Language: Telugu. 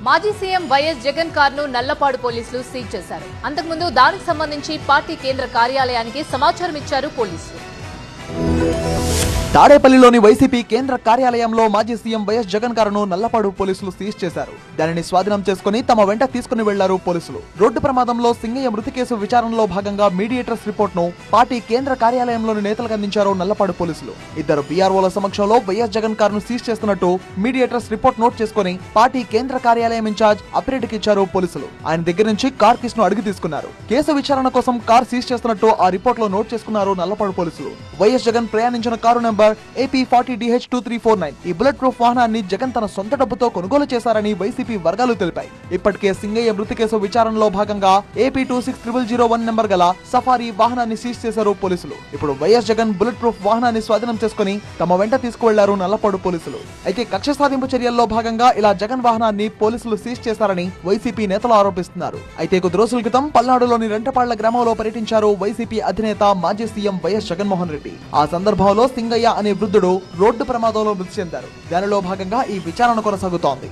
మాజీ సీఎం వైఎస్ జగన్ కారును నల్లపాడు పోలీసులు సీజ్ చేశారు. అంతకుముందు దానికి సంబంధించి పార్టీ కేంద్ర కార్యాలయానికి సమాచారం ఇచ్చారు పోలీసులు. తాడేపల్లిలోని వైసీపీ కేంద్ర కార్యాలయంలో మాజీ సీఎం వైఎస్ జగన్ కారును నల్లపాడు పోలీసులు సీజ్ చేశారు. దానిని స్వాధీనం చేసుకుని తమ వెంట తీసుకుని వెళ్లారు పోలీసులు. రోడ్డు ప్రమాదంలో సింగయ్య మృతి కేసు విచారణలో భాగంగా మీడియేటర్స్ రిపోర్ట్ ను పార్టీ కేంద్ర కార్యాలయంలోని నేతలకు అందించారు నల్లపాడు పోలీసులు. ఇద్దరు బీఆర్ఓల సమక్షంలో వైఎస్ జగన్ కారును సీజ్ చేస్తున్నట్టు మీడియేటర్స్ రిపోర్ట్ నోట్ చేసుకుని పార్టీ కేంద్ర కార్యాలయం ఇన్ఛార్జ్ అప్పిరెడ్డికి ఇచ్చారు పోలీసులు. ఆయన దగ్గర నుంచి కార్ కిస్ ను అడిగి తీసుకున్నారు. కేసు విచారణ కోసం కార్ సీజ్ చేస్తున్నట్టు ఆ రిపోర్ట్ లో నోట్ చేసుకున్నారు నల్లపాడు పోలీసులు. వైఎస్ జగన్ ప్రయాణించిన కారు నెంబర్ AP40DH2349. ఈ బుల్లెట్ ప్రూఫ్ వాహనాన్ని జగన్ తన సొంత డబ్బుతో కొనుగోలు చేశారని వైసీపీ వర్గాలు తెలిపాయి. ఇప్పటికే సింగయ్య మృతి కేసు విచారణలో భాగంగా AP260001 నెంబర్ గల సఫారీ వాహనాన్ని సీజ్ చేశారు పోలీసులు. ఇప్పుడు వైఎస్ జగన్ బుల్లెట్ ప్రూఫ్ వాహనాన్ని స్వాధీనం చేసుకుని తమ వెంట తీసుకువెళ్లారు నల్లపాడు పోలీసులు. అయితే కక్ష సాధింపు చర్యల్లో భాగంగా ఇలా జగన్ వాహనాన్ని పోలీసులు సీజ్ చేశారని వైసీపీ నేతలు ఆరోపిస్తున్నారు. అయితే కొద్ది రోజుల క్రితం పల్నాడులోని రెంటపాళ్ల గ్రామంలో పర్యటించారు వైసీపీ అధినేత మాజీ సీఎం వైఎస్ జగన్మోహన్ రెడ్డి. ఆ సందర్భంలో సింగయ్య అనే వృద్ధుడు రోడ్డు ప్రమాదంలో మృతి చెందారు. దానిలో భాగంగా ఈ విచారణ కొనసాగుతోంది.